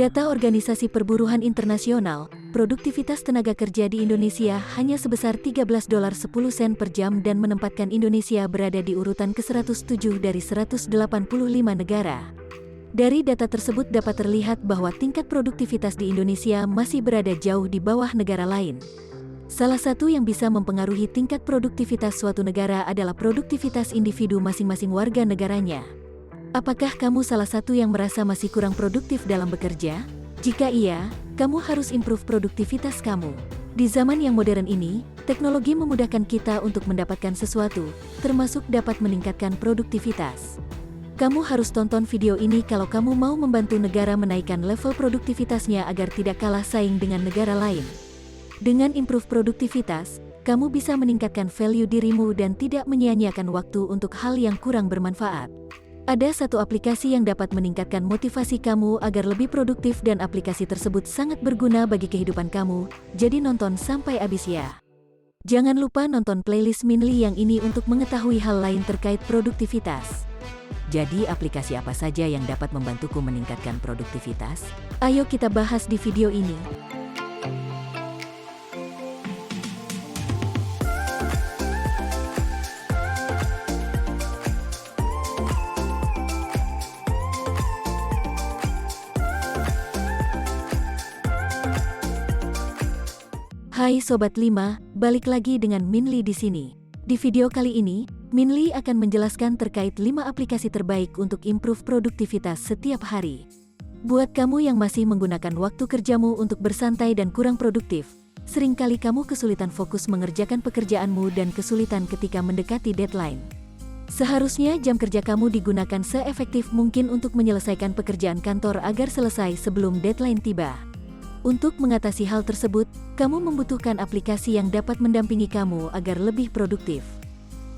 Data Organisasi Perburuhan Internasional, produktivitas tenaga kerja di Indonesia hanya sebesar $13.10 per jam dan menempatkan Indonesia berada di urutan ke-107 dari 185 negara. Dari data tersebut dapat terlihat bahwa tingkat produktivitas di Indonesia masih berada jauh di bawah negara lain. Salah satu yang bisa mempengaruhi tingkat produktivitas suatu negara adalah produktivitas individu masing-masing warga negaranya. Apakah kamu salah satu yang merasa masih kurang produktif dalam bekerja? Jika iya, kamu harus improve produktivitas kamu. Di zaman yang modern ini, teknologi memudahkan kita untuk mendapatkan sesuatu, termasuk dapat meningkatkan produktivitas. Kamu harus tonton video ini kalau kamu mau membantu negara menaikkan level produktivitasnya agar tidak kalah saing dengan negara lain. Dengan improve produktivitas, kamu bisa meningkatkan value dirimu dan tidak menyia-nyiakan waktu untuk hal yang kurang bermanfaat. Ada satu aplikasi yang dapat meningkatkan motivasi kamu agar lebih produktif dan aplikasi tersebut sangat berguna bagi kehidupan kamu, jadi nonton sampai habis ya. Jangan lupa nonton playlist Minli yang ini untuk mengetahui hal lain terkait produktivitas. Jadi aplikasi apa saja yang dapat membantuku meningkatkan produktivitas? Ayo kita bahas di video ini. Hai Sobat 5, balik lagi dengan Minli di sini. Di video kali ini, Minli akan menjelaskan terkait 5 aplikasi terbaik untuk improve produktivitas setiap hari. Buat kamu yang masih menggunakan waktu kerjamu untuk bersantai dan kurang produktif, seringkali kamu kesulitan fokus mengerjakan pekerjaanmu dan kesulitan ketika mendekati deadline. Seharusnya jam kerja kamu digunakan seefektif mungkin untuk menyelesaikan pekerjaan kantor agar selesai sebelum deadline tiba. Untuk mengatasi hal tersebut, kamu membutuhkan aplikasi yang dapat mendampingi kamu agar lebih produktif.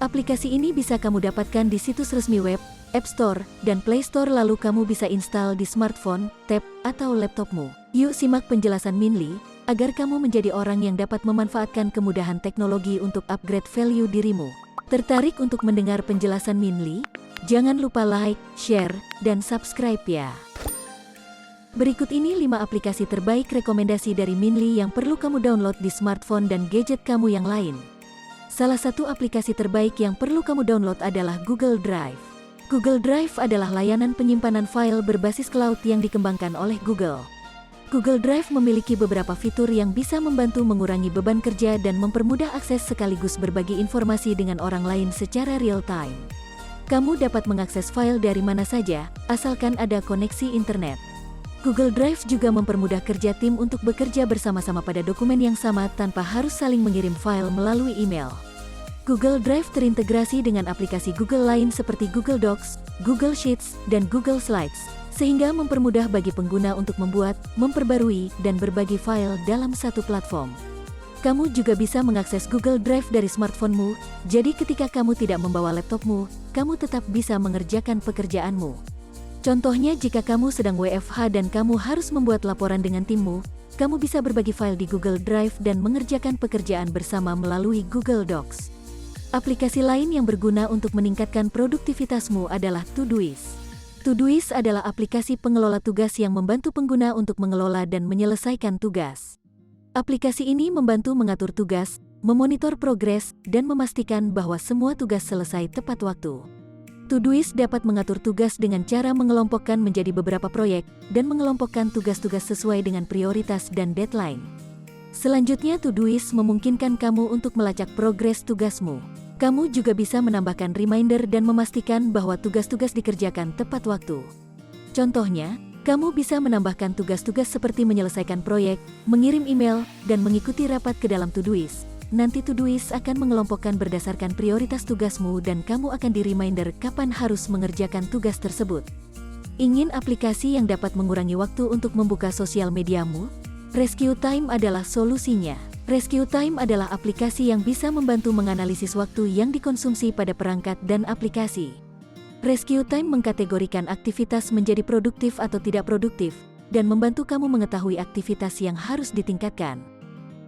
Aplikasi ini bisa kamu dapatkan di situs resmi web, App Store, dan Play Store lalu kamu bisa install di smartphone, tab, atau laptopmu. Yuk simak penjelasan Minli, agar kamu menjadi orang yang dapat memanfaatkan kemudahan teknologi untuk upgrade value dirimu. Tertarik untuk mendengar penjelasan Minli? Jangan lupa like, share, dan subscribe ya. Berikut ini 5 aplikasi terbaik rekomendasi dari Minli yang perlu kamu download di smartphone dan gadget kamu yang lain. Salah satu aplikasi terbaik yang perlu kamu download adalah Google Drive. Google Drive adalah layanan penyimpanan file berbasis cloud yang dikembangkan oleh Google. Google Drive memiliki beberapa fitur yang bisa membantu mengurangi beban kerja dan mempermudah akses sekaligus berbagi informasi dengan orang lain secara real time. Kamu dapat mengakses file dari mana saja, asalkan ada koneksi internet. Google Drive juga mempermudah kerja tim untuk bekerja bersama-sama pada dokumen yang sama tanpa harus saling mengirim file melalui email. Google Drive terintegrasi dengan aplikasi Google lain seperti Google Docs, Google Sheets, dan Google Slides, sehingga mempermudah bagi pengguna untuk membuat, memperbarui, dan berbagi file dalam satu platform. Kamu juga bisa mengakses Google Drive dari smartphone-mu, jadi ketika kamu tidak membawa laptopmu, kamu tetap bisa mengerjakan pekerjaanmu. Contohnya jika kamu sedang WFH dan kamu harus membuat laporan dengan timmu, kamu bisa berbagi file di Google Drive dan mengerjakan pekerjaan bersama melalui Google Docs. Aplikasi lain yang berguna untuk meningkatkan produktivitasmu adalah Todoist. Todoist adalah aplikasi pengelola tugas yang membantu pengguna untuk mengelola dan menyelesaikan tugas. Aplikasi ini membantu mengatur tugas, memonitor progres, dan memastikan bahwa semua tugas selesai tepat waktu. Todoist dapat mengatur tugas dengan cara mengelompokkan menjadi beberapa proyek dan mengelompokkan tugas-tugas sesuai dengan prioritas dan deadline. Selanjutnya, Todoist memungkinkan kamu untuk melacak progres tugasmu. Kamu juga bisa menambahkan reminder dan memastikan bahwa tugas-tugas dikerjakan tepat waktu. Contohnya, kamu bisa menambahkan tugas-tugas seperti menyelesaikan proyek, mengirim email, dan mengikuti rapat ke dalam Todoist. Nanti Todoist akan mengelompokkan berdasarkan prioritas tugasmu dan kamu akan di-reminder kapan harus mengerjakan tugas tersebut. Ingin aplikasi yang dapat mengurangi waktu untuk membuka sosial mediamu? Rescue Time adalah solusinya. Rescue Time adalah aplikasi yang bisa membantu menganalisis waktu yang dikonsumsi pada perangkat dan aplikasi. Rescue Time mengkategorikan aktivitas menjadi produktif atau tidak produktif, dan membantu kamu mengetahui aktivitas yang harus ditingkatkan.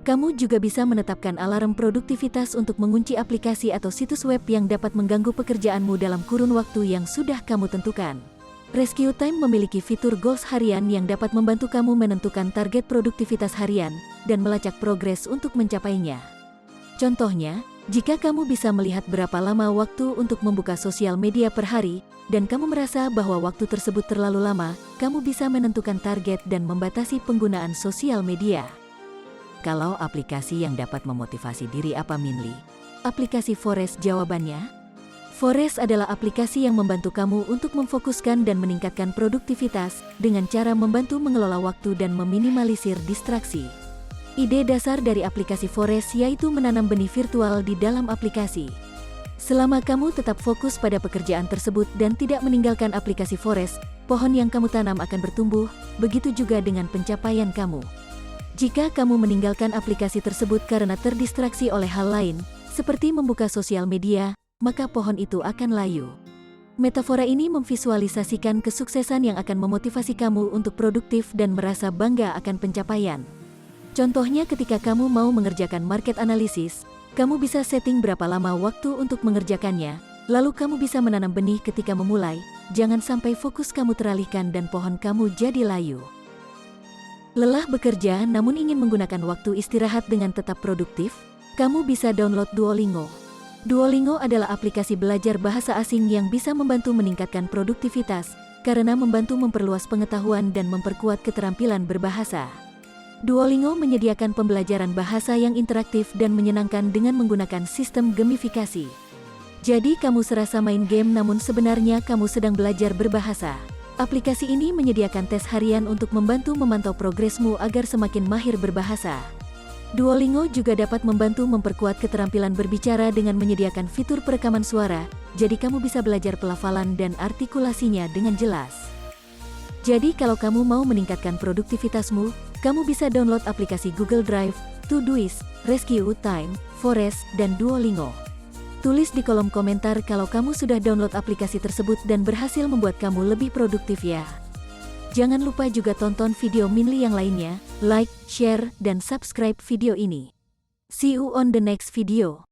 Kamu juga bisa menetapkan alarm produktivitas untuk mengunci aplikasi atau situs web yang dapat mengganggu pekerjaanmu dalam kurun waktu yang sudah kamu tentukan. Rescue Time memiliki fitur goals harian yang dapat membantu kamu menentukan target produktivitas harian dan melacak progres untuk mencapainya. Contohnya, jika kamu bisa melihat berapa lama waktu untuk membuka sosial media per hari, dan kamu merasa bahwa waktu tersebut terlalu lama, kamu bisa menentukan target dan membatasi penggunaan sosial media. Kalau aplikasi yang dapat memotivasi diri apa Minli? Aplikasi Forest jawabannya. Forest adalah aplikasi yang membantu kamu untuk memfokuskan dan meningkatkan produktivitas dengan cara membantu mengelola waktu dan meminimalisir distraksi. Ide dasar dari aplikasi Forest yaitu menanam benih virtual di dalam aplikasi. Selama kamu tetap fokus pada pekerjaan tersebut dan tidak meninggalkan aplikasi Forest, pohon yang kamu tanam akan bertumbuh, begitu juga dengan pencapaian kamu. Jika kamu meninggalkan aplikasi tersebut karena terdistraksi oleh hal lain, seperti membuka sosial media, maka pohon itu akan layu. Metafora ini memvisualisasikan kesuksesan yang akan memotivasi kamu untuk produktif dan merasa bangga akan pencapaian. Contohnya ketika kamu mau mengerjakan market analysis, kamu bisa setting berapa lama waktu untuk mengerjakannya, lalu kamu bisa menanam benih ketika memulai, jangan sampai fokus kamu teralihkan dan pohon kamu jadi layu. Lelah bekerja namun ingin menggunakan waktu istirahat dengan tetap produktif? Kamu bisa download Duolingo. Duolingo adalah aplikasi belajar bahasa asing yang bisa membantu meningkatkan produktivitas, karena membantu memperluas pengetahuan dan memperkuat keterampilan berbahasa. Duolingo menyediakan pembelajaran bahasa yang interaktif dan menyenangkan dengan menggunakan sistem gamifikasi. Jadi kamu serasa main game namun sebenarnya kamu sedang belajar berbahasa. Aplikasi ini menyediakan tes harian untuk membantu memantau progresmu agar semakin mahir berbahasa. Duolingo juga dapat membantu memperkuat keterampilan berbicara dengan menyediakan fitur perekaman suara, jadi kamu bisa belajar pelafalan dan artikulasinya dengan jelas. Jadi kalau kamu mau meningkatkan produktivitasmu, kamu bisa download aplikasi Google Drive, Todoist, Rescue Time, Forest, dan Duolingo. Tulis di kolom komentar kalau kamu sudah download aplikasi tersebut dan berhasil membuat kamu lebih produktif ya. Jangan lupa juga tonton video Minli yang lainnya, like, share, dan subscribe video ini. See you on the next video.